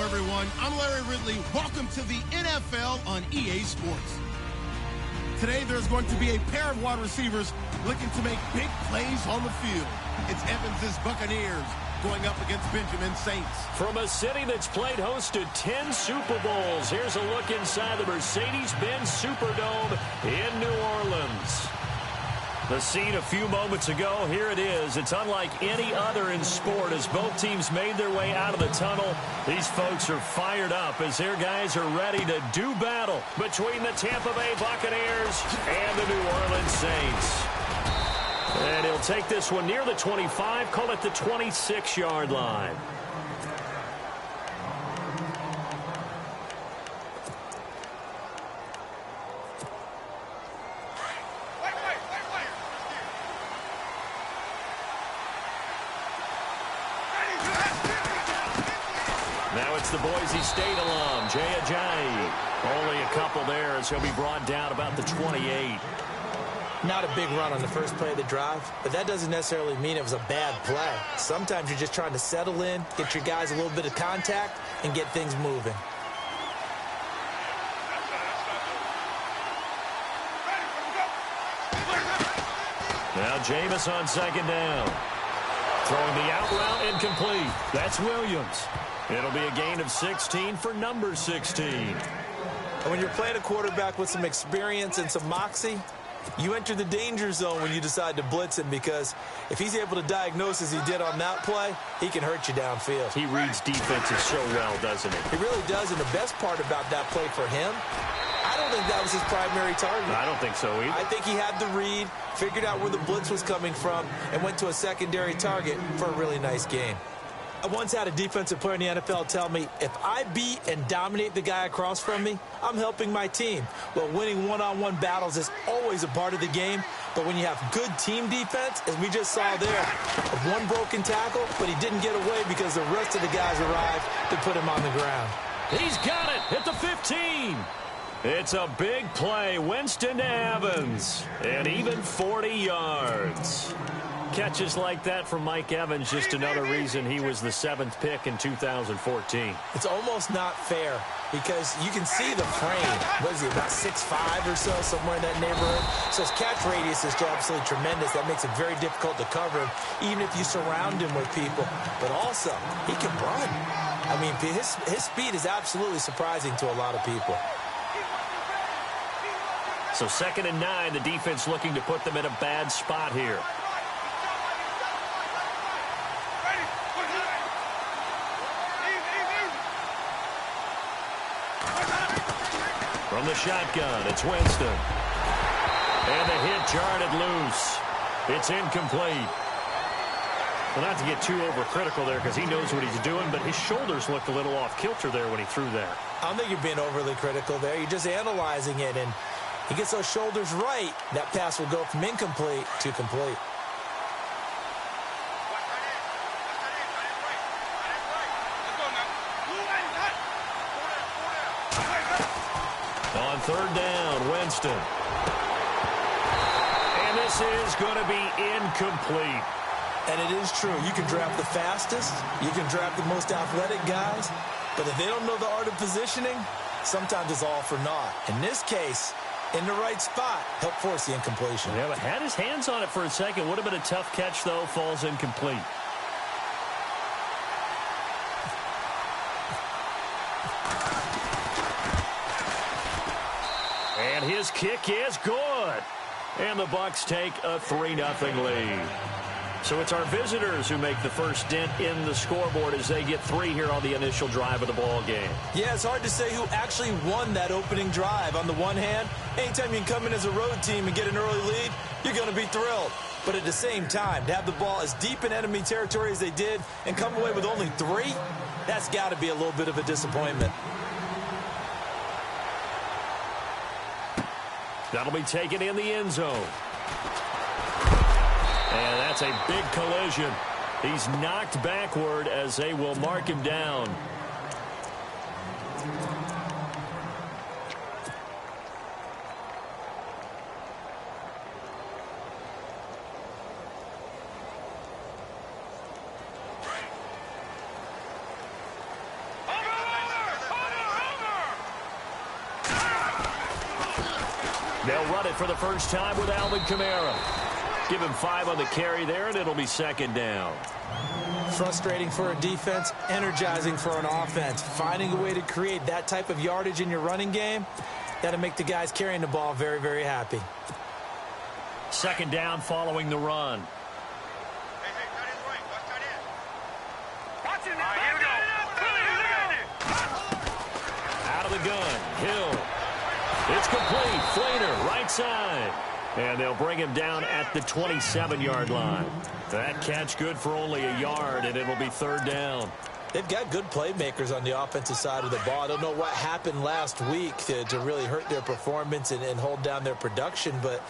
everyone. I'm Larry Ridley. Welcome to the NFL on EA Sports. Today, there's going to be a pair of wide receivers looking to make big plays on the field. It's Evans's Buccaneers going up against Benjamin Saints. From a city that's played host to 10 Super Bowls, here's a look inside the Mercedes-Benz Superdome in New Orleans. The scene a few moments ago, here it is. It's unlike any other in sport as both teams made their way out of the tunnel. These folks are fired up as their guys are ready to do battle between the Tampa Bay Buccaneers and the New Orleans Saints. And he'll take this one near the 25, call it the 26-yard line. Now it's the Boise State alum, Jay Ajayi. Only a couple there as he'll be brought down about the 28. Not a big run on the first play of the drive, but that doesn't necessarily mean it was a bad play. Sometimes you're just trying to settle in, get your guys a little bit of contact, and get things moving. Now Jameis on second down. Throwing the out route incomplete. That's Williams. It'll be a gain of 16 for number 16. And when you're playing a quarterback with some experience and some moxie, you enter the danger zone when you decide to blitz him, because if he's able to diagnose as he did on that play, he can hurt you downfield. He reads defenses so well, doesn't he? He really does, and the best part about that play for him, I don't think that was his primary target. I don't think so either. I think he had the read, figured out where the blitz was coming from, and went to a secondary target for a really nice game. I once had a defensive player in the NFL tell me, if I beat and dominate the guy across from me, I'm helping my team. Well, winning one-on-one battles is always a part of the game, but when you have good team defense, as we just saw there, one broken tackle, but he didn't get away because the rest of the guys arrived to put him on the ground. He's got it at the 15. It's a big play. Winston to Evans, and even 40 yards. Catches like that from Mike Evans, just another reason he was the 7th pick in 2014. It's almost not fair because you can see the frame. What is he, about 6'5" or so, somewhere in that neighborhood? So his catch radius is still absolutely tremendous. That makes it very difficult to cover him, even if you surround him with people. But also, he can run. I mean, his speed is absolutely surprising to a lot of people. So 2nd and 9, the defense looking to put them in a bad spot here. From the shotgun, it's Winston. And the hit jarred it loose. It's incomplete. Well, not to get too overcritical there because he knows what he's doing, but his shoulders looked a little off kilter there when he threw that. I don't think you're being overly critical there. You're just analyzing it, and he gets those shoulders right. That pass will go from incomplete to complete. On 3rd down, Winston. And this is going to be incomplete. And it is true. You can draft the fastest. You can draft the most athletic guys. But if they don't know the art of positioning, sometimes it's all for naught. In this case, in the right spot, helped force the incompletion. Yeah, but had his hands on it for a second. Would have been a tough catch, though. Falls incomplete. And his kick is good. And the Bucs take a 3-0 lead. So it's our visitors who make the first dent in the scoreboard as they get 3 here on the initial drive of the ball game. Yeah, it's hard to say who actually won that opening drive. On the one hand, anytime you can come in as a road team and get an early lead, you're going to be thrilled. But at the same time, to have the ball as deep in enemy territory as they did and come away with only 3, that's got to be a little bit of a disappointment. That'll be taken in the end zone. And that's a big collision. He's knocked backward as they will mark him down. They'll run it for the first time with Alvin Kamara. Give him 5 on the carry there, and it'll be second down. Frustrating for a defense, energizing for an offense. Finding a way to create that type of yardage in your running game, that'll make the guys carrying the ball very, very happy. Second down following the run. Out of the gun, Hill. It's complete. Flainer, right side. And they'll bring him down at the 27-yard line. That catch good for only a yard, and it'll be third down. They've got good playmakers on the offensive side of the ball. I don't know what happened last week to really hurt their performance and hold down their production, but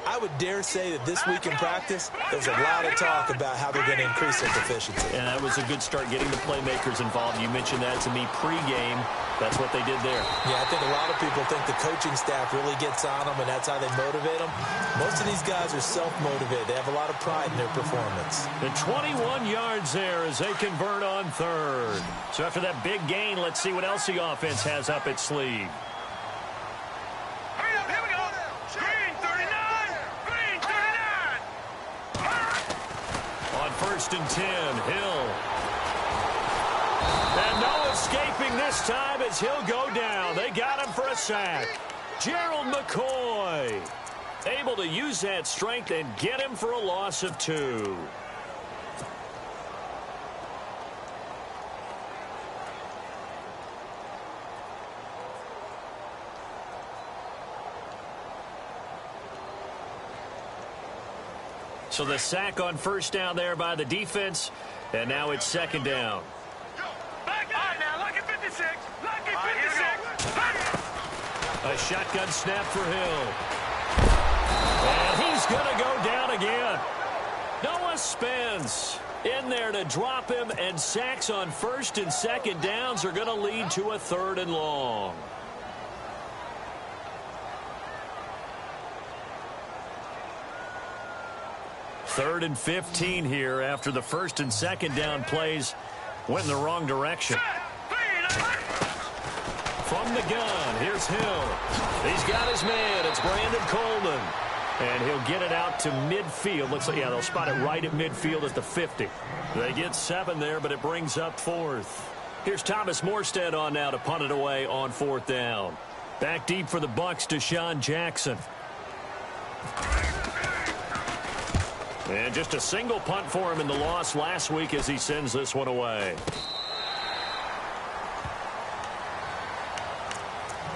I would dare say that this week in practice, there's a lot of talk about how they're going to increase their efficiency. And that was a good start getting the playmakers involved. You mentioned that to me pregame. That's what they did there. Yeah, I think a lot of people think the coaching staff really gets on them, and that's how they motivate them. Most of these guys are self-motivated. They have a lot of pride in their performance. And 21 yards there as they convert on third. So after that big gain, let's see what else the offense has up its sleeve. Hurry up, here we go. Green 39. Green 39. On first and 10, Hill. And no escaping this time as he'll go down. They got him for a sack. Gerald McCoy able to use that strength and get him for a loss of 2. So the sack on first down there by the defense, and now it's second down. A shotgun snap for Hill. And he's going to go down again. Noah Spence in there to drop him, and sacks on first and second downs are going to lead to a third and long. Third and 15 here after the first and second down plays went in the wrong direction. From the gun, here's Hill. He's got his man. It's Brandon Coleman. And he'll get it out to midfield. Looks like, yeah, they'll spot it right at midfield at the 50. They get 7 there, but it brings up fourth. Here's Thomas Morstead on now to punt it away on fourth down. Back deep for the Bucs, Deshaun Jackson. And just a single punt for him in the loss last week as he sends this one away.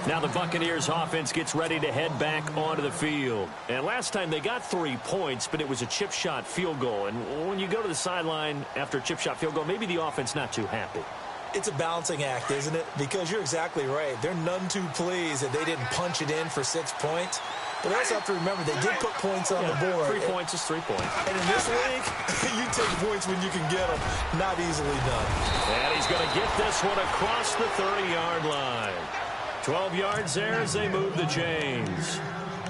Now the Buccaneers offense gets ready to head back onto the field. And last time they got 3 points, but it was a chip shot field goal. And when you go to the sideline after a chip shot field goal, maybe the offense not too happy. It's a balancing act, isn't it? Because you're exactly right. They're none too pleased that they didn't punch it in for 6 points. But also have to remember, they did put points on the board. 3 points is 3 points. And in this league, you take points when you can get them. Not easily done. And he's going to get this one across the 30-yard line. 12 yards there as they move the chains.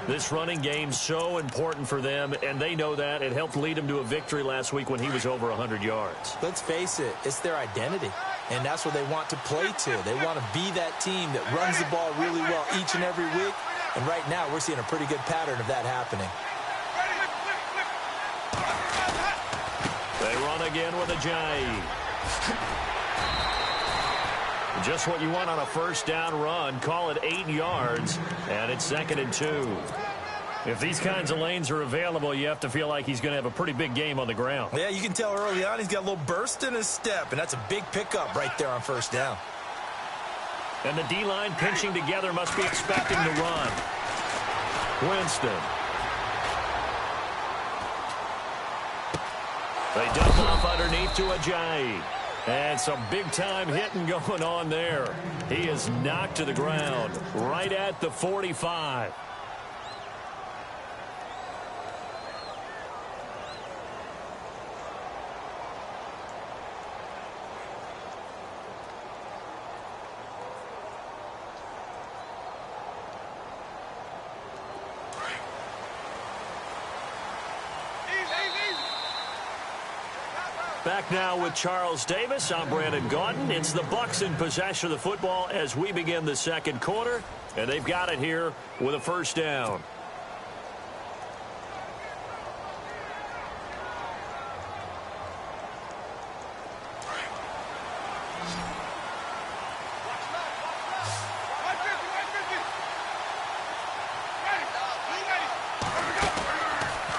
This running game's so important for them, and they know that. It helped lead them to a victory last week when he was over 100 yards. Let's face it, it's their identity, and that's what they want to play to. They want to be that team that runs the ball really well each and every week, and right now we're seeing a pretty good pattern of that happening. They run again with Ajayi. Just what you want on a first down run. Call it 8 yards, and it's second and 2. If these kinds of lanes are available, you have to feel like he's going to have a pretty big game on the ground. Yeah, you can tell early on he's got a little burst in his step, and that's a big pickup right there on first down. And the D-line pinching together must be expecting the run. Winston. They dump off underneath to Ajayi. And some big-time hitting going on there. He is knocked to the ground right at the 45. Back now with Charles Davis. I'm Brandon Gaudin. It's the Bucs in possession of the football as we begin the second quarter. And they've got it here with a first down.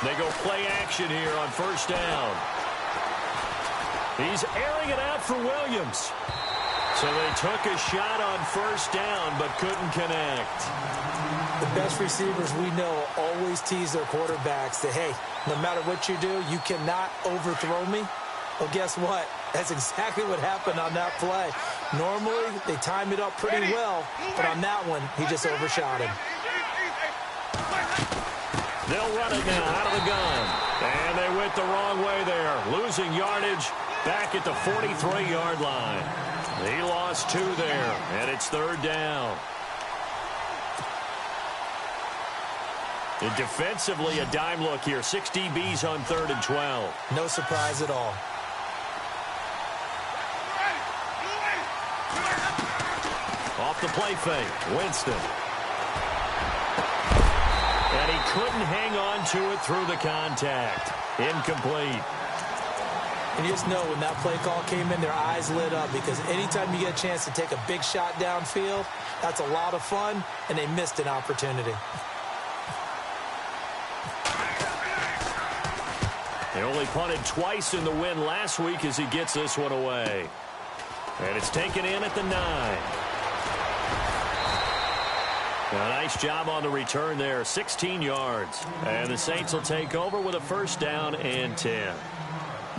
They go play action here on first down. He's airing it out for Williams. So they took a shot on first down but couldn't connect. The best receivers we know always tease their quarterbacks that, hey, no matter what you do, you cannot overthrow me. Well, guess what? That's exactly what happened on that play. Normally, they time it up pretty well, but on that one, he just overshot him. They'll run it now out of the gun. And they went the wrong way there. Losing yardage back at the 43-yard line. He lost 2 there, and it's third down. And defensively, a dime look here. 6 DBs on 3rd and 12. No surprise at all. Off the play fake, Winston. And he couldn't hang on to it through the contact. Incomplete. And you just know when that play call came in, their eyes lit up because anytime you get a chance to take a big shot downfield, that's a lot of fun, and they missed an opportunity. They only punted twice in the win last week as he gets this one away. And it's taken in at the 9. A nice job on the return there, 16 yards. And the Saints will take over with a first down and 10.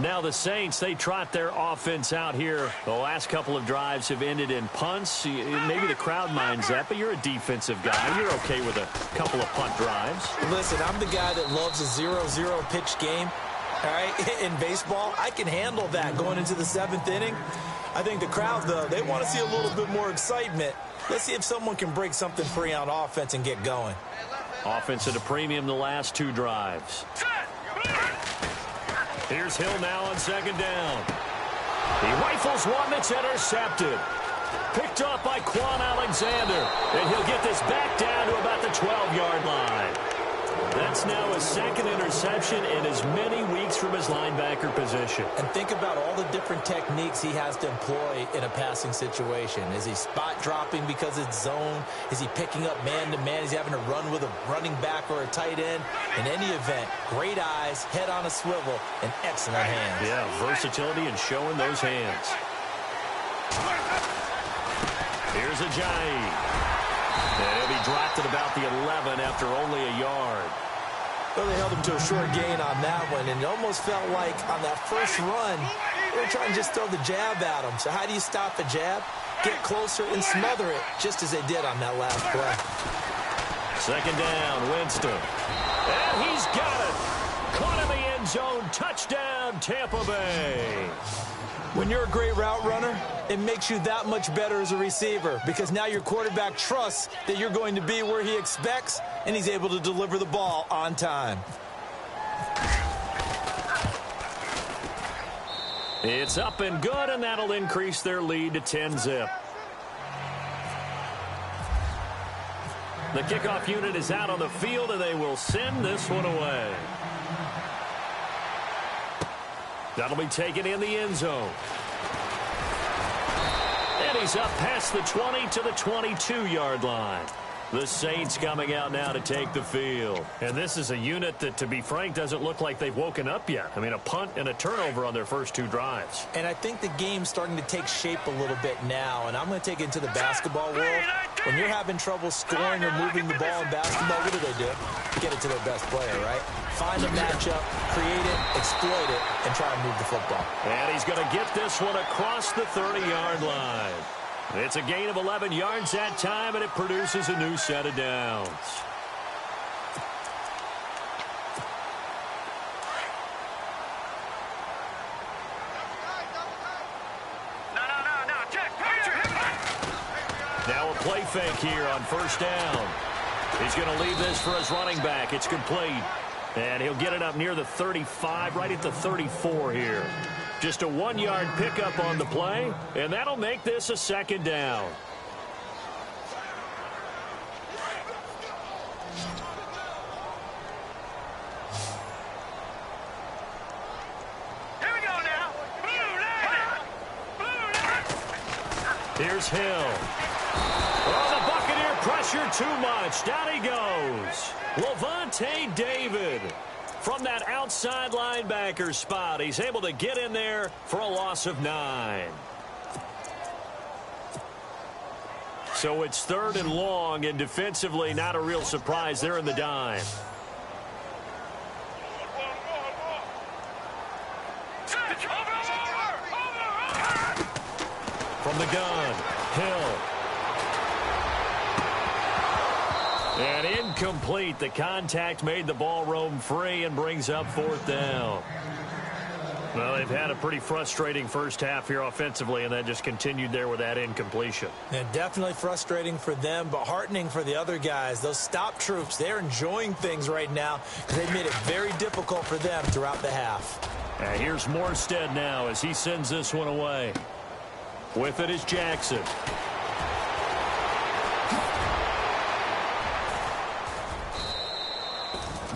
Now the Saints, they trot their offense out here. The last couple of drives have ended in punts. Maybe the crowd minds that, but you're a defensive guy. You're okay with a couple of punt drives. Listen, I'm the guy that loves a 0-0 pitch game. All right, in baseball, I can handle that going into the 7th inning. I think the crowd, though, they want to see a little bit more excitement. Let's see if someone can break something free on offense and get going. Offense at a premium the last 2 drives. Here's Hill now on second down. He rifles one that's intercepted. Picked up by Quan Alexander. And he'll get this back down to about the 12-yard line. That's now his 2nd interception in as many weeks from his linebacker position. And think about all the different techniques he has to employ in a passing situation. Is he spot dropping because it's zone? Is he picking up man-to-man? Is he having to run with a running back or a tight end? In any event, great eyes, head on a swivel, and excellent hands. Yeah, versatility and showing those hands. Here's Ajayi. And he'll be dropped at about the 11 after only a yard. Well, they held him to a short gain on that one, and it almost felt like on that first run, they were trying to just throw the jab at him. So how do you stop a jab? Get closer and smother it, just as they did on that last play. Second down, Winston. And he's got it. Caught in the end zone. Touchdown, Tampa Bay. When you're a great route runner, it makes you that much better as a receiver because now your quarterback trusts that you're going to be where he expects, and he's able to deliver the ball on time. It's up and good, and that'll increase their lead to 10-zip. The kickoff unit is out on the field, and they will send this one away. That'll be taken in the end zone. And he's up past the 20 to the 22-yard line. The Saints coming out now to take the field. And this is a unit that, to be frank, doesn't look like they've woken up yet. I mean, a punt and a turnover on their first 2 drives. And I think the game's starting to take shape a little bit now. And I'm going to take it into the basketball world. When you're having trouble scoring or moving the ball in basketball, what do? Get it to their best player, right? Find a matchup, create it, exploit it, and try and move the football. And he's going to get this one across the 30-yard line. It's a gain of 11 yards that time, and it produces a new set of downs. Now a play fake here on first down. He's going to leave this for his running back. It's complete. And he'll get it up near the 35, right at the 34 here. Just a 1-yard pickup on the play, and that'll make this a second down. Here we go now. Here's Hill. Oh, the Buccaneer pressure too much. Down he goes. Lavonte David. From that outside linebacker spot, he's able to get in there for a loss of 9. So it's 3rd and long, and defensively not a real surprise. They're in the dime. From the gun, Hill. And incomplete. The contact made the ball roam free and brings up 4th down. Well, they've had a pretty frustrating first half here offensively, and that just continued there with that incompletion. And definitely frustrating for them, but heartening for the other guys. Those stop troops, they're enjoying things right now because they've made it very difficult for them throughout the half. And here's Morstead now as he sends this one away. With it is Jackson.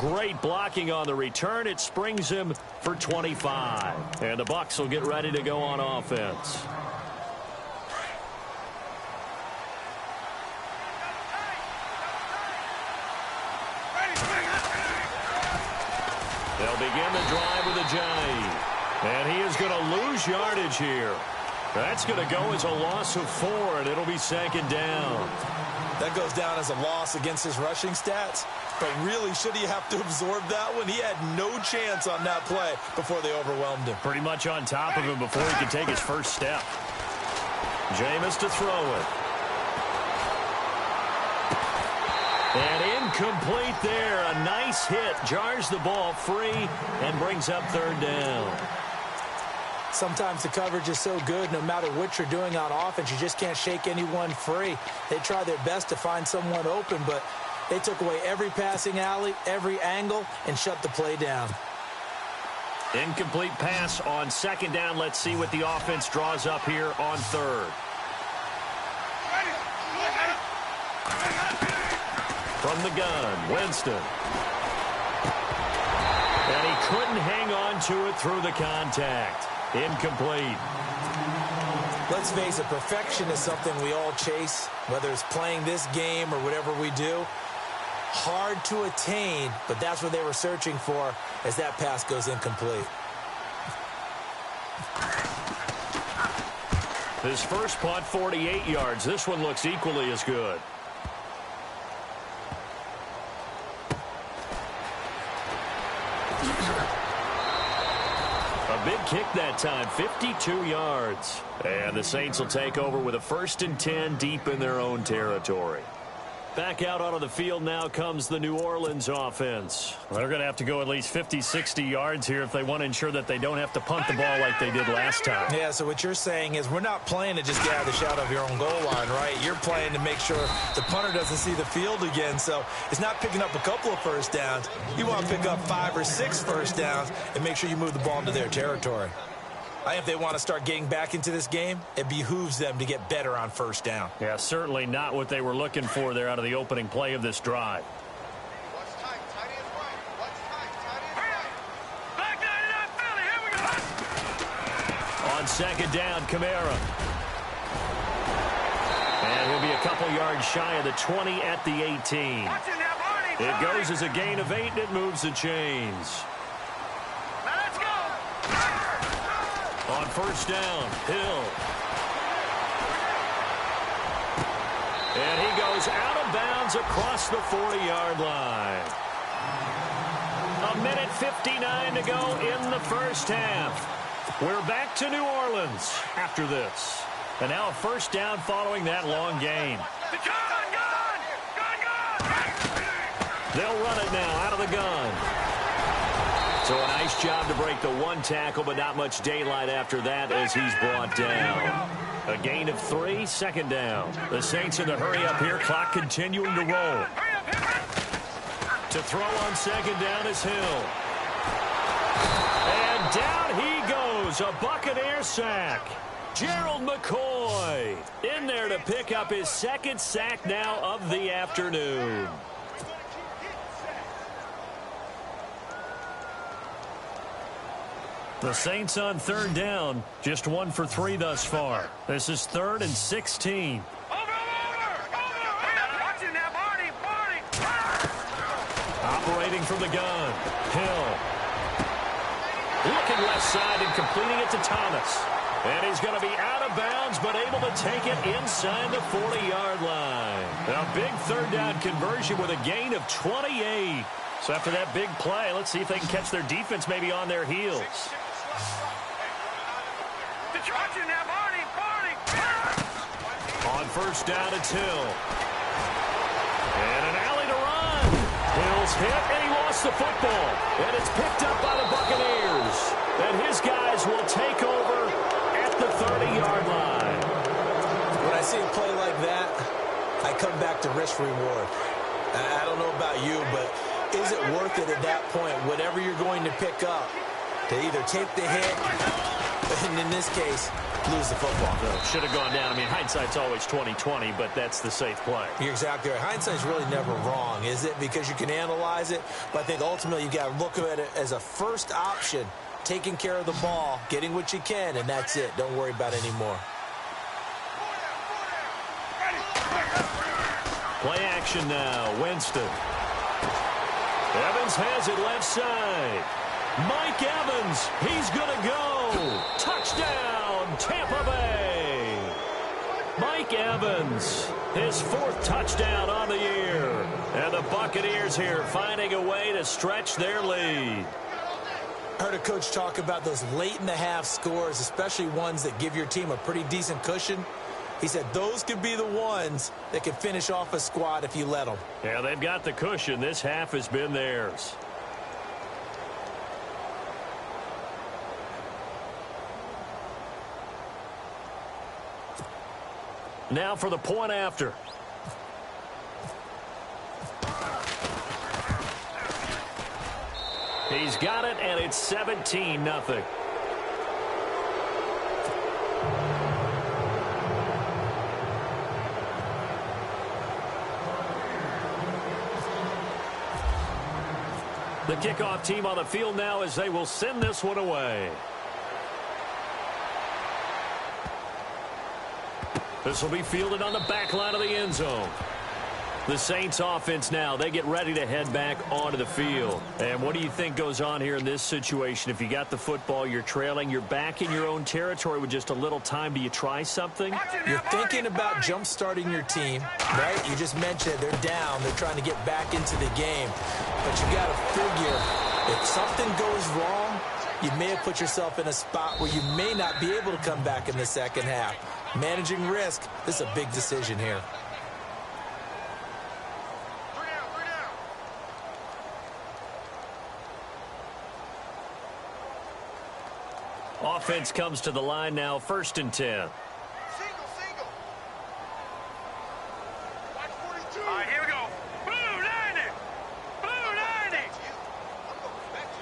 Great blocking on the return. It springs him for 25. And the Bucs will get ready to go on offense. They'll begin the drive with a jive. And he is going to lose yardage here. That's going to go as a loss of 4, and it'll be 2nd down. That goes down as a loss against his rushing stats. But really, should he have to absorb that one? He had no chance on that play before they overwhelmed him. Pretty much on top of him before he could take his first step. Jameis to throw it. And incomplete there. A nice hit. Jars the ball free and brings up 3rd down. Sometimes the coverage is so good, no matter what you're doing on offense, you just can't shake anyone free. They try their best to find someone open, but they took away every passing alley, every angle, and shut the play down. Incomplete pass on 2nd down. Let's see what the offense draws up here on 3rd. From the gun, Winston. And he couldn't hang on to it through the contact. Incomplete. Let's face it, perfection is something we all chase, whether it's playing this game or whatever we do. Hard to attain, but that's what they were searching for as that pass goes incomplete. His first punt, 48 yards. This one looks equally as good. A big kick that time, 52 yards. And the Saints will take over with a 1st and 10 deep in their own territory. Back out onto the field now comes the New Orleans offense. They're going to have to go at least 50, 60 yards here if they want to ensure that they don't have to punt the ball like they did last time. Yeah, so what you're saying is we're not playing to just get out of the shadow of your own goal line, right? You're playing to make sure the punter doesn't see the field again. So it's not picking up a couple of first downs. You want to pick up 5 or 6 first downs and make sure you move the ball into their territory. I think if they want to start getting back into this game, it behooves them to get better on first down. Yeah, certainly not what they were looking for there out of the opening play of this drive. On 2nd down, Kamara. And he'll be a couple yards shy of the 20 at the 18. It goes as a gain of 8, and it moves the chains. On 1st down, Hill. And he goes out of bounds across the 40-yard line. 1:59 to go in the first half. We're back to New Orleans after this. And now a 1st down following that long gain. They'll run it now out of the gun. So a nice job to break the 1 tackle, but not much daylight after that as he's brought down. A gain of 3, 2nd down. The Saints in the hurry up here, clock continuing to roll. To throw on 2nd down is Hill. And down he goes goes, a Buccaneer sack. Gerald McCoy in there to pick up his second sack now of the afternoon. The Saints on third down, just 1 for 3 thus far. This is 3rd and 16. Operating from the gun, Hill. Looking left side and completing it to Thomas. And he's going to be out of bounds, but able to take it inside the 40-yard line. A big third down conversion with a gain of 28. So after that big play, let's see if they can catch their defense maybe on their heels. On first down, it's Hill. And an alley to run. Hill's hit, and he lost the football. And it's picked up by the Buccaneers. And his guys will take over at the 30-yard line. When I see a play like that, I come back to risk-reward. I don't know about you, but is it worth it at that point, whatever you're going to pick up, to either take the hit, and in this case, lose the football? Should have gone down. I mean, hindsight's always 20/20, but that's the safe play. You're exactly right. Hindsight's really never wrong, is it? Because you can analyze it, but I think ultimately you got to look at it as a first option, taking care of the ball, getting what you can, and that's it. Don't worry about it anymore. Play action now. Winston. Evans has it left side. Mike Evans, he's going to go. Touchdown, Tampa Bay. Mike Evans, his 4th touchdown on the year. And the Buccaneers here finding a way to stretch their lead. I heard a coach talk about those late-in-the-half scores, especially ones that give your team a pretty decent cushion. He said those could be the ones that could finish off a squad if you let them. Yeah, they've got the cushion. This half has been theirs. Now for the point after. He's got it, and it's 17-0. The kickoff team on the field now as they will send this one away. This will be fielded on the back line of the end zone. The Saints offense now, they get ready to head back onto the field. And what do you think goes on here in this situation? If you got the football, you're trailing, you're back in your own territory with just a little time. Do you try something? You're thinking about jump-starting your team, right? You just mentioned they're down. They're trying to get back into the game. But you got to figure, if something goes wrong, you may have put yourself in a spot where you may not be able to come back in the second half. Managing risk, this is a big decision here. Offense comes to the line now, 1st and 10. Single. Watch 42. All right, here we go. Blue 90. Blue 90. Back to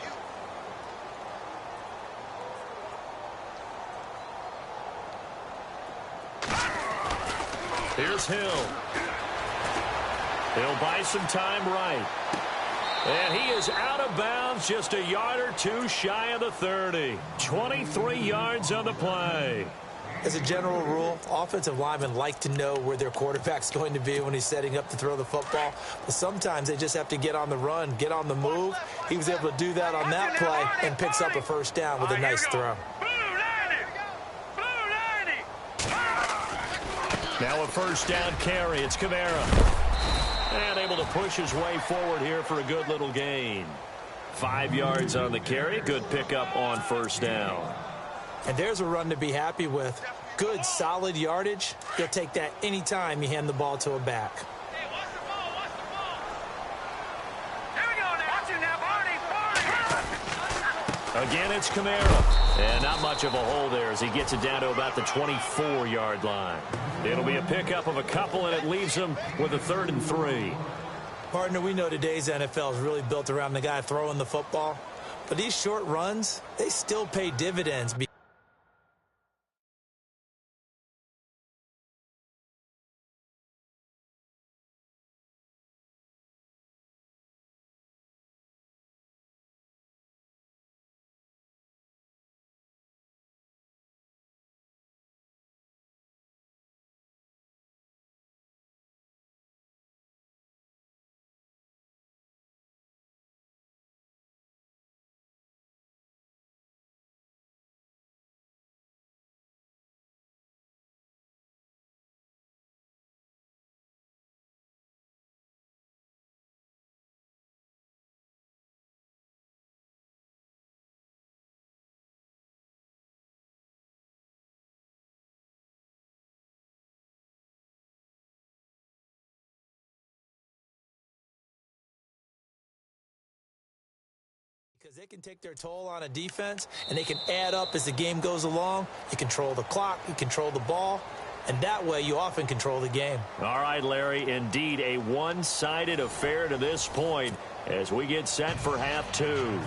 you. Here's Hill. He'll buy some time right. And he is out of bounds, just a yard or two shy of the 30. 23 yards on the play. As a general rule, offensive linemen like to know where their quarterback's going to be when he's setting up to throw the football. But sometimes they just have to get on the run, get on the move. He was able to do that on that play and picks up a first down with a nice throw. Now a first down carry. It's Kamara. And able to push his way forward here for a good little gain. 5 yards on the carry. Good pickup on first down. And there's a run to be happy with. Good, solid yardage. You'll take that anytime you hand the ball to a back. Hey, watch the ball. Here we go now. Watch it now, Barney. Again, it's Kamara. And not much of a hole there as he gets it down to about the 24-yard line. It'll be a pickup of a couple, and it leaves them with a 3rd and 3. Partner, we know today's NFL is really built around the guy throwing the football. But these short runs, they still pay dividends. Because they can take their toll on a defense, and they can add up as the game goes along. You control the clock, you control the ball, and that way you often control the game. All right, Larry, indeed a one-sided affair to this point as we get set for half two.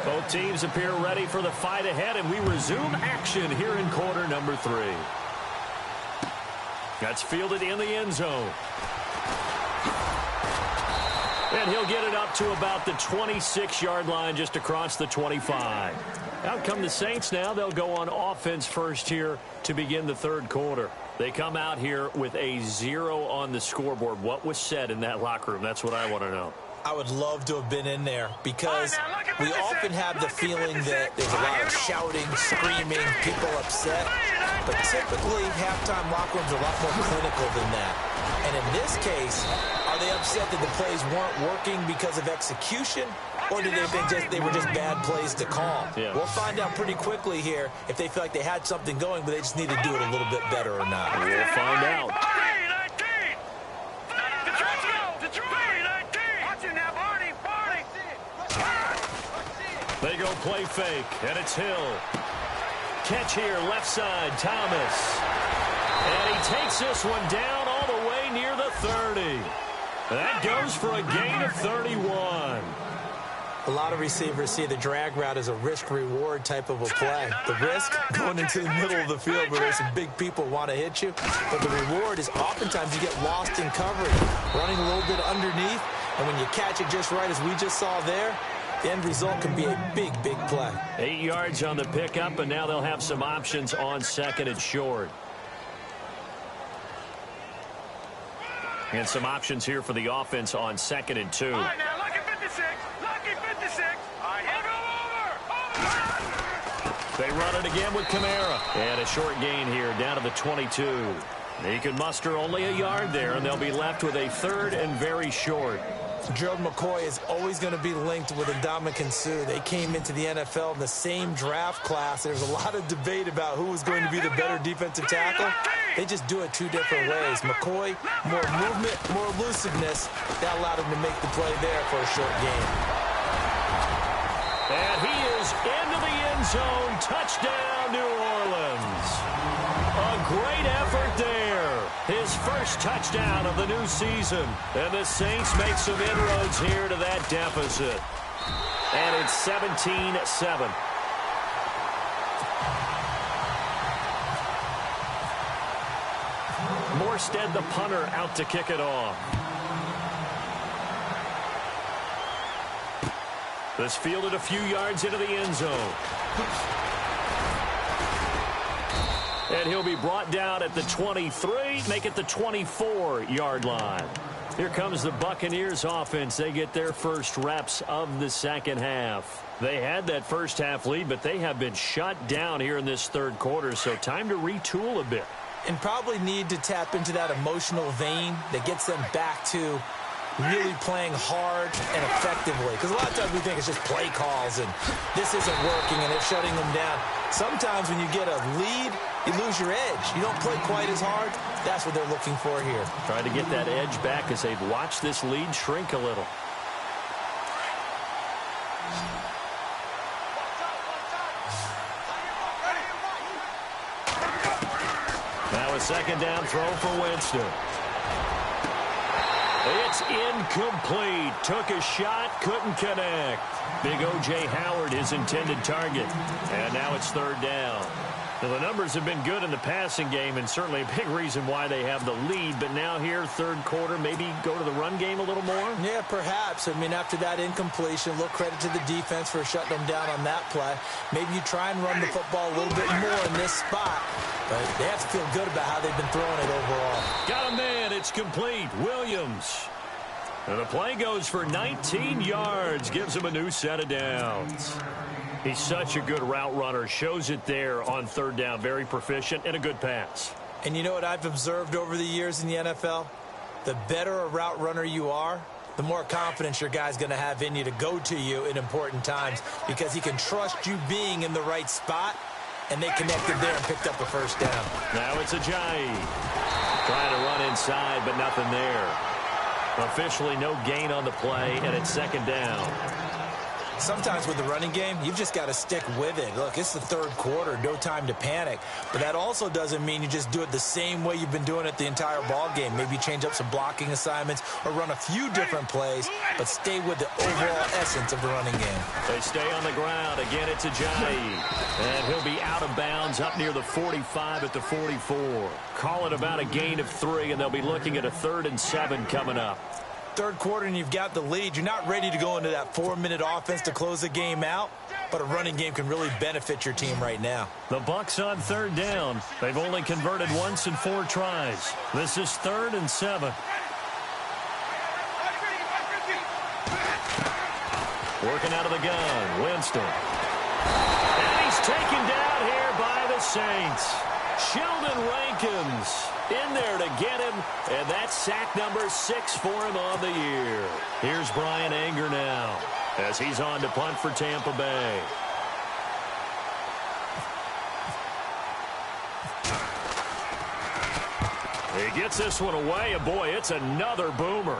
Both teams appear ready for the fight ahead, and we resume action here in quarter number 3. That's fielded in the end zone. And he'll get it up to about the 26-yard line, just across the 25. Out come the Saints now. They'll go on offense first here to begin the third quarter. They come out here with a 0 on the scoreboard. What was said in that locker room? That's what I want to know. I would love to have been in there because we often have the feeling that there's a lot of shouting, screaming, people upset. But typically, halftime locker rooms are a lot more clinical than that. And in this case, are they upset that the plays weren't working because of execution? Or do they think they were just bad plays to call? Yeah. We'll find out pretty quickly here if they feel like they had something going, but they just need to do it a little bit better or not. We'll find out. They go play fake, and it's Hill. Catch here, left side, Thomas. And he takes this one down all the way near the 30. That goes for a gain of 31. A lot of receivers see the drag route as a risk-reward type of a play. The risk, going into the middle of the field where there's some big people want to hit you. But the reward is oftentimes you get lost in coverage, running a little bit underneath. And when you catch it just right, as we just saw there, the end result can be a big, big play. 8 yards on the pickup, and now they'll have some options on second and short. And some options here for the offense on second and 2. All right, now, lucky 56. Lucky 56. All right, over. They run it again with Kamara. And a short gain here down to the 22. He can muster only a yard there, and they'll be left with a third and very short. Gerald McCoy is always going to be linked with Ndamukong Suh. They came into the NFL in the same draft class. There's a lot of debate about who was going to be the better defensive tackle. They just do it two different ways. McCoy, more movement, more elusiveness. That allowed him to make the play there for a short gain. And he is into the end zone. Touchdown, New Orleans. A great effort there. His first touchdown of the new season. And the Saints make some inroads here to that deficit. And it's 17-7. Morstead, the punter, out to kick it off. This fielded a few yards into the end zone. And he'll be brought down at the 23, make it the 24-yard line. Here comes the Buccaneers offense. They get their first reps of the second half. They had that first half lead, but they have been shut down here in this third quarter, so time to retool a bit. And probably need to tap into that emotional vein that gets them back to really playing hard and effectively. Because a lot of times we think it's just play calls and this isn't working and it's shutting them down. Sometimes when you get a lead, you lose your edge. You don't play quite as hard. That's what they're looking for here. Trying to get that edge back as they've watched this lead shrink a little. Now a second down throw for Winston. It's incomplete. Took a shot, couldn't connect. Big O.J. Howard, his intended target. And now it's third down. Now, the numbers have been good in the passing game, and certainly a big reason why they have the lead. But now here, third quarter, maybe go to the run game a little more? Yeah, perhaps. I mean, after that incompletion, a little credit to the defense for shutting them down on that play. Maybe you try and run the football a little bit more in this spot. But they have to feel good about how they've been throwing it overall. Got a man. It's complete. Williams. And the play goes for 19 yards. Gives him a new set of downs. He's such a good route runner. Shows it there on third down. Very proficient and a good pass. And you know what I've observed over the years in the NFL? The better a route runner you are, the more confidence your guy's going to have in you to go to you in important times because he can trust you being in the right spot, and they connected there and picked up a first down. Now it's Ajayi. Trying to run inside, but nothing there. Officially no gain on the play, and it's second down. Sometimes with the running game, you've just got to stick with it. Look, it's the third quarter, no time to panic. But that also doesn't mean you just do it the same way you've been doing it the entire ball game. Maybe change up some blocking assignments or run a few different plays, but stay with the overall essence of the running game. They stay on the ground. Again, it's Ajayi. And he'll be out of bounds up near the 45 at the 44. Call it about a gain of 3, and they'll be looking at a 3rd and 7 coming up. Third quarter and you've got the lead. You're not ready to go into that 4-minute offense to close the game out, but a running game can really benefit your team right now. The Bucs on 3rd down. They've only converted once in 4 tries. This is 3rd and 7. Working out of the gun, Winston. And he's taken down here by the Saints. Sheldon Rankins in there to get him, and that's sack number 6 for him on the year. Here's Brian Anger now as he's on to punt for Tampa Bay. He gets this one away, and boy, it's another boomer.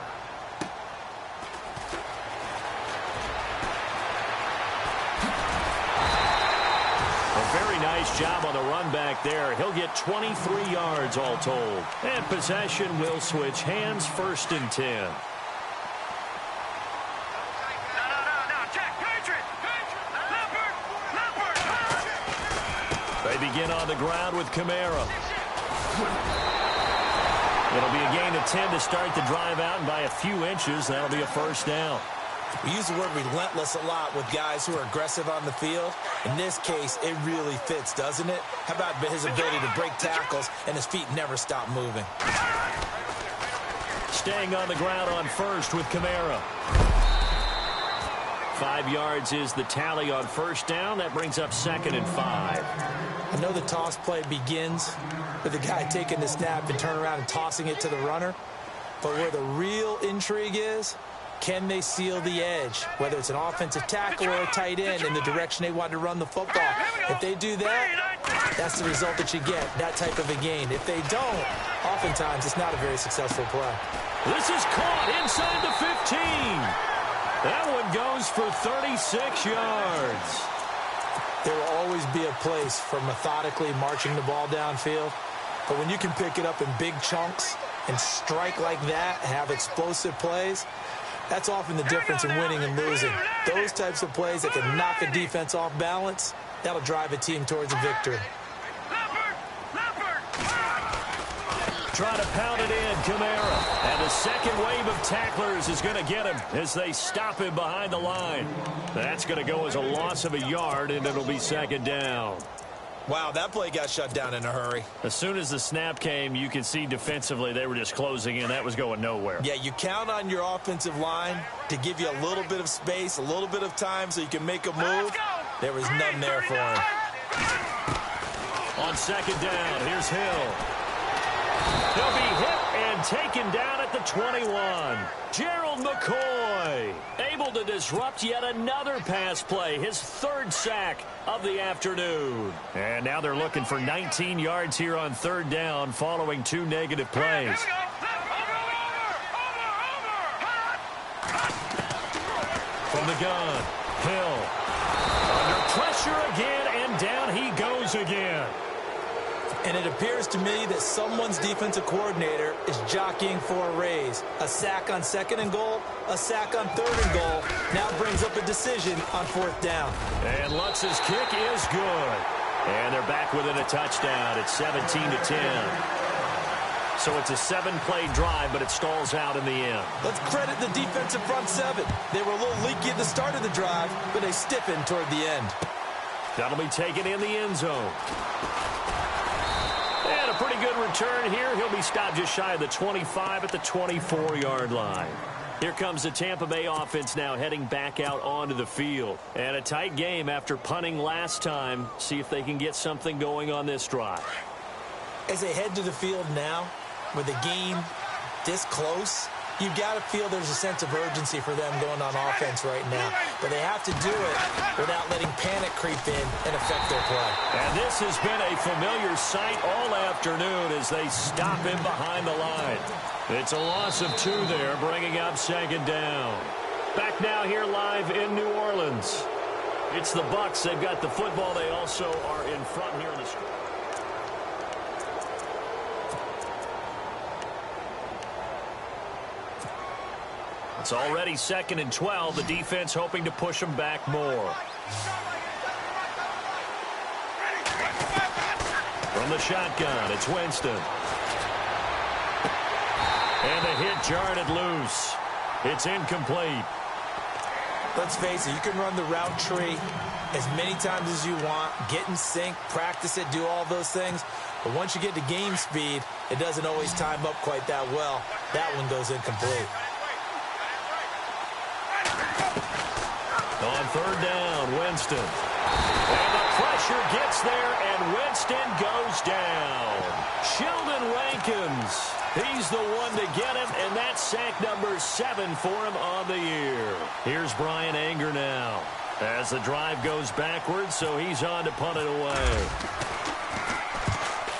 Very nice job on the run back there. He'll get 23 yards all told. And possession will switch hands, 1st and 10. No. Check. Patriot. Leopard. They begin on the ground with Kamara. It'll be a gain of 10 to start the drive out, and by a few inches, that'll be a 1st down. We use the word relentless a lot with guys who are aggressive on the field. In this case, it really fits, doesn't it? How about his ability to break tackles and his feet never stop moving? Staying on the ground on 1st with Kamara. 5 yards is the tally on 1st down. That brings up 2nd and 5. I know the toss play begins with the guy taking the snap and turn around and tossing it to the runner. But where the real intrigue is, can they seal the edge, whether it's an offensive tackle or a tight end in the direction they want to run the football? If they do that, that's the result that you get, that type of a gain. If they don't, oftentimes it's not a very successful play. This is caught inside the 15. That one goes for 36 yards. There will always be a place for methodically marching the ball downfield, but when you can pick it up in big chunks and strike like that, have explosive plays, that's often the difference in winning and losing. Those types of plays that can knock a defense off balance, that'll drive a team towards a victory. Trying to pound it in, Kamara. And the second wave of tacklers is going to get him as they stop him behind the line. That's going to go as a loss of a yard, and it'll be 2nd down. Wow, that play got shut down in a hurry. As soon as the snap came, you could see defensively they were just closing in. That was going nowhere. Yeah, you count on your offensive line to give you a little bit of space, a little bit of time so you can make a move. There was none there for him. On 2nd down, here's Hill. He'll be hit and taken down at the 21. Gerald McCoy able to disrupt yet another pass play, his 3rd sack of the afternoon. And now they're looking for 19 yards here on 3rd down following 2 negative plays. From the gun, Hill under pressure again, and down he goes again. And it appears to me that someone's defensive coordinator is jockeying for a raise. A sack on 2nd and goal, a sack on 3rd and goal. Now brings up a decision on 4th down. And Lutz's kick is good. And they're back within a touchdown. It's 17-10. So it's a 7-play drive, but it stalls out in the end. Let's credit the defensive front 7. They were a little leaky at the start of the drive, but they stiffened toward the end. That'll be taken in the end zone. And a pretty good return here. He'll be stopped just shy of the 25 at the 24-yard line. Here comes the Tampa Bay offense now heading back out onto the field. And a tight game after punting last time. See if they can get something going on this drive. As they head to the field now, with the game this close, you've got to feel there's a sense of urgency for them going on offense right now. But they have to do it without letting panic creep in and affect their play. And this has been a familiar sight all afternoon as they stop him behind the line. It's a loss of 2 there, bringing up second down. Back now here live in New Orleans. It's the Bucs. They've got the football. They also are in front here in the street. It's already 2nd and 12. The defense hoping to push them back more. From the shotgun, it's Winston. And the hit jarred it loose. It's incomplete. Let's face it, you can run the route tree as many times as you want, get in sync, practice it, do all those things. But once you get to game speed, it doesn't always time up quite that well. That one goes incomplete. On 3rd down, Winston. And the pressure gets there, and Winston goes down. Sheldon Rankins, he's the one to get him, and that's sack number 7 for him on the year. Here's Brian Anger now as the drive goes backwards, so he's on to punt it away.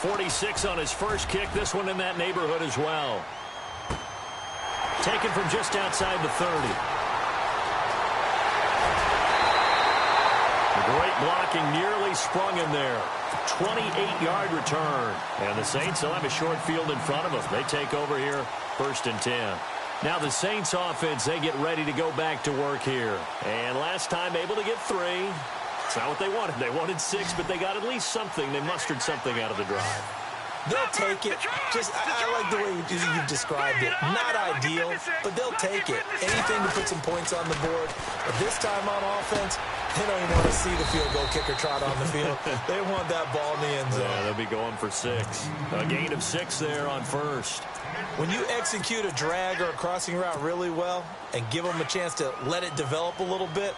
46 on his first kick, this one in that neighborhood as well. Taken from just outside the 30. Great blocking, nearly sprung him there. 28-yard return. And the Saints will have a short field in front of them. They take over here, 1st and 10. Now the Saints offense, they get ready to go back to work here. And last time able to get 3. It's not what they wanted. They wanted 6, but they got at least something. They mustered something out of the drive. They'll take it. I like the way you've described it. Not ideal, but they'll take it. Anything to put some points on the board. But this time on offense, they don't even want to see the field goal kicker trot on the field. They want that ball in the end zone. Yeah, they'll be going for 6. A gain of 6 there on 1st. When you execute a drag or a crossing route really well and give them a chance to let it develop a little bit,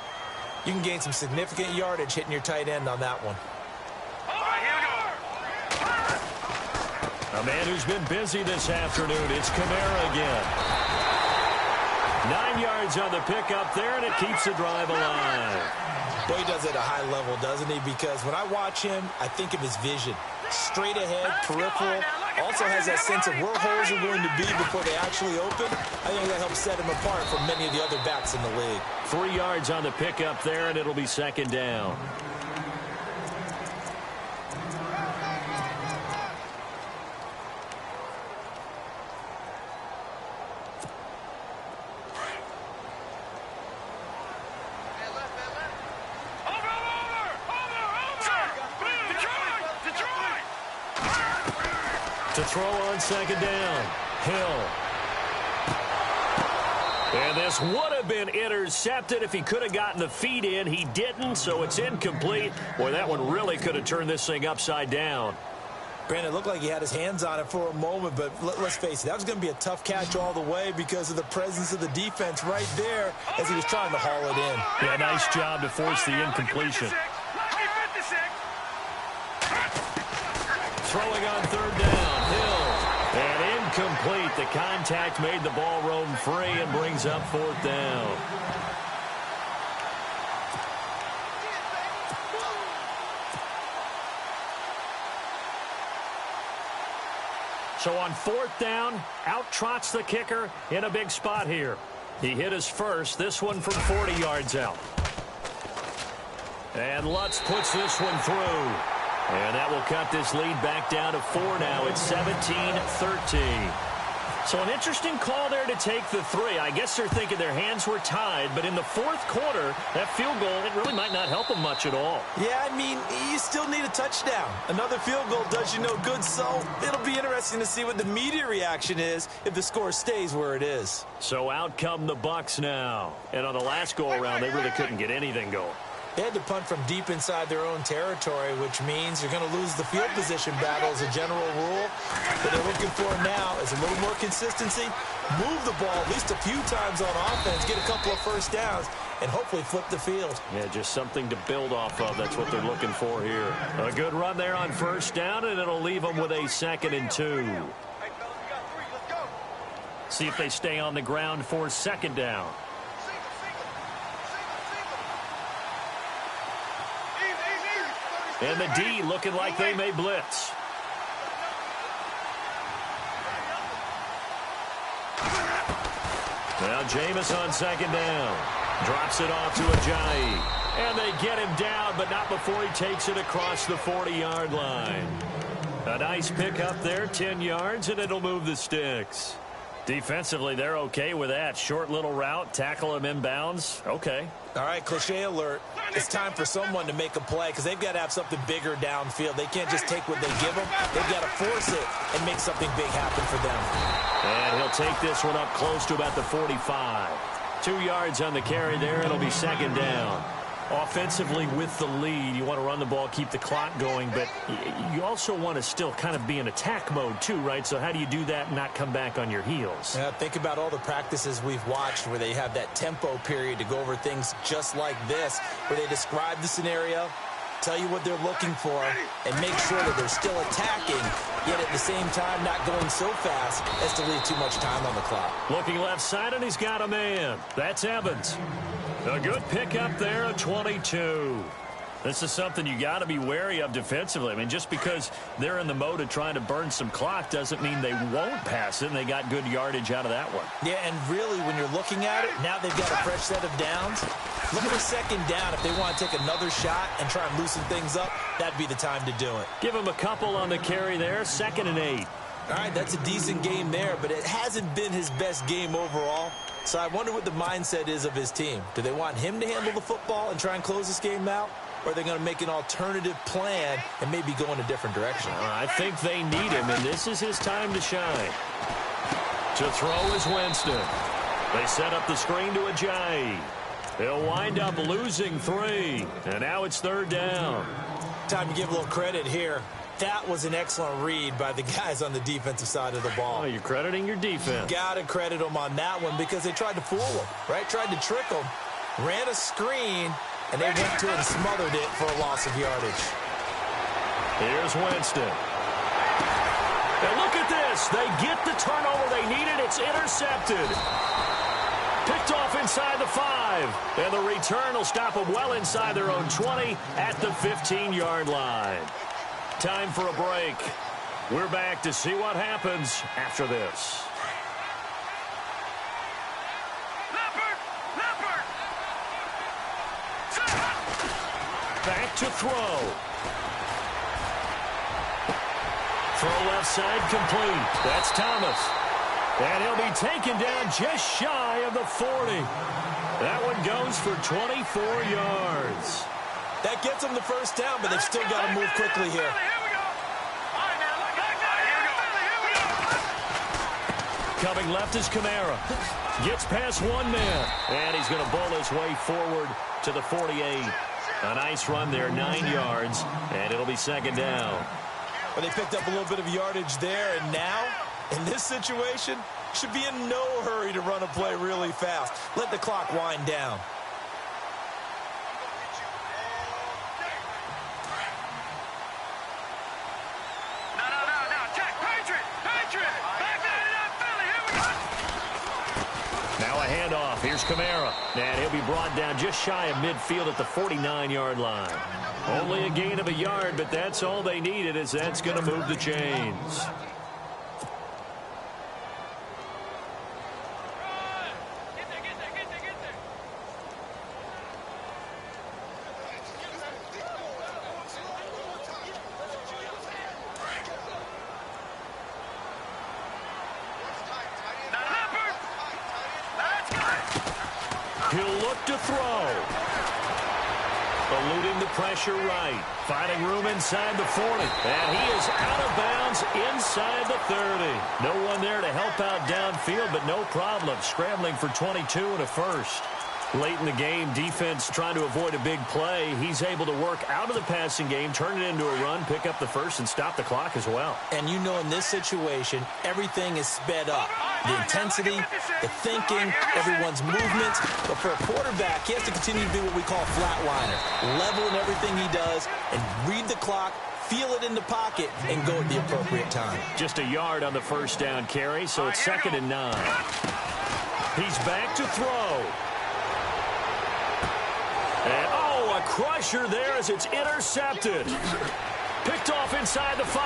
you can gain some significant yardage hitting your tight end on that one. A man who's been busy this afternoon, it's Kamara again. 9 yards on the pickup there, and it keeps the drive alive. Boy, he does it at a high level, doesn't he? Because when I watch him, I think of his vision. Straight ahead, peripheral. Also has that sense of where holes are going to be before they actually open. I think that helps set him apart from many of the other backs in the league. 3 yards on the pickup there, and it'll be 2nd down. To throw on 2nd down, Hill. And this would have been intercepted if he could have gotten the feet in. He didn't, so it's incomplete. Boy, that one really could have turned this thing upside down. Brandon, it looked like he had his hands on it for a moment, but let's face it, that was going to be a tough catch all the way because of the presence of the defense right there as he was trying to haul it in. Yeah, nice job to force the incompletion. Throwing on 3rd down, Hill. And incomplete. The contact made the ball roam free and brings up 4th down. So on 4th down, out trots the kicker in a big spot here. He hit his first, this one from 40 yards out. And Lutz puts this one through. And that will cut this lead back down to 4 now. It's 17-13. So an interesting call there to take the 3. I guess they're thinking their hands were tied, but in the 4th quarter, that field goal, it really might not help them much at all. Yeah, I mean, you still need a touchdown. Another field goal does you no good, so it'll be interesting to see what the media reaction is if the score stays where it is. So out come the Bucs now. And on the last go-around, they really couldn't get anything going. They had to punt from deep inside their own territory, which means you're going to lose the field position battle as a general rule. What they're looking for now is a little more consistency, move the ball at least a few times on offense, get a couple of first downs, and hopefully flip the field. Yeah, just something to build off of. That's what they're looking for here. A good run there on 1st down, and it'll leave them with a 2nd and 2. See if they stay on the ground for 2nd down. And the D looking like they may blitz. Now Jameis on second down. Drops it off to Ajayi. And they get him down, but not before he takes it across the 40-yard line. A nice pickup there, 10 yards, and it'll move the sticks. Defensively, they're okay with that. Short little route, tackle him inbounds. Okay. All right, cliche alert. It's time for someone to make a play because they've got to have something bigger downfield. They can't just take what they give them. They've got to force it and make something big happen for them. And he'll take this one up close to about the 45. 2 yards on the carry there. It'll be second down. Offensively with the lead, you want to run the ball, keep the clock going, but you also want to still kind of be in attack mode too, right? So how do you do that and not come back on your heels? Yeah, think about all the practices we've watched where they have that tempo period to go over things just like this, where they describe the scenario, tell you what they're looking for, and make sure that they're still attacking, yet at the same time not going so fast as to leave too much time on the clock. Looking left side, and he's got a man. That's Evans. A good pickup there, a 22. This is something you got to be wary of defensively. I mean, just because they're in the mode of trying to burn some clock doesn't mean they won't pass it, and they got good yardage out of that one. Yeah, and really, when you're looking at it, now they've got a fresh set of downs. Look at the second down. If they want to take another shot and try and loosen things up, that'd be the time to do it. Give them a couple on the carry there, 2nd and 8. All right, that's a decent game there, but it hasn't been his best game overall. So I wonder what the mindset is of his team. Do they want him to handle the football and try and close this game out? Or are they going to make an alternative plan and maybe go in a different direction? I think they need him, and this is his time to shine. To throw is Winston. They set up the screen to Ajayi. They'll wind up losing 3. And now it's 3rd down. Time to give a little credit here. That was an excellent read by the guys on the defensive side of the ball. Oh, you're crediting your defense. Got to credit them on that one because they tried to fool them, right? Tried to trick them, ran a screen, and they went to it and smothered it for a loss of yardage. Here's Winston. And look at this. They get the turnover they needed. It's intercepted. Picked off inside the 5. And the return will stop them well inside their own 20 at the 15-yard line. Time for a break. We're back to see what happens after this. Back to throw. Throw left side complete. That's Thomas. And he'll be taken down just shy of the 40. That one goes for 24 yards. That gets them the first down, but they've still got to move quickly here. Coming left is Kamara. Gets past one man. And he's going to bowl his way forward to the 48. A nice run there, 9 yards. And it'll be second down. Well, they picked up a little bit of yardage there, and now, in this situation, should be in no hurry to run a play really fast. Let the clock wind down. Now a handoff. Here's Kamara. And he'll be brought down just shy of midfield at the 49-yard line. Only a gain of a yard, but that's all they needed, as that's going to move the chains. He'll look to throw. Eluding the pressure right. Finding room inside the 40. And he is out of bounds inside the 30. No one there to help out downfield, but no problem. Scrambling for 22 and a first. Late in the game, defense trying to avoid a big play. He's able to work out of the passing game, turn it into a run, pick up the first, and stop the clock as well. And you know in this situation, everything is sped up. The intensity, the thinking, everyone's movements. But for a quarterback, he has to continue to be what we call a flatliner. Level in everything he does and read the clock, feel it in the pocket, and go at the appropriate time. Just a yard on the first down carry, so it's 2nd and 9. He's back to throw. And, oh, a crusher there as it's intercepted. Picked off inside the 5.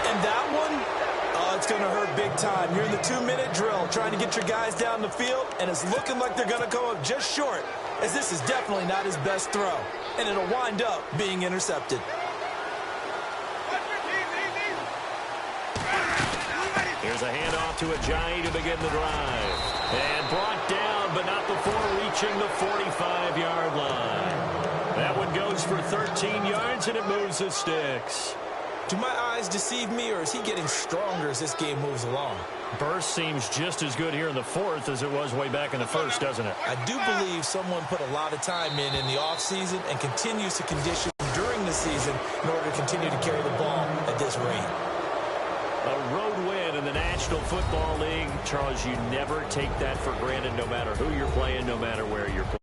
And that one, it's going to hurt big time. You're in the 2-minute drill trying to get your guys down the field, and it's looking like they're going to come up just short, as this is definitely not his best throw, and it'll wind up being intercepted. Here's a handoff to Ajayi to begin the drive. And brought down, but not before reaching the 45-yard line. That one goes for 13 yards, and it moves the sticks. Do my eyes deceive me, or is he getting stronger as this game moves along? Burst seems just as good here in the fourth as it was way back in the first, doesn't it? I do believe someone put a lot of time in the offseason and continues to condition during the season in order to continue to carry the ball at this rate. A road win in the National Football League. Charles, you never take that for granted no matter who you're playing, no matter where you're playing.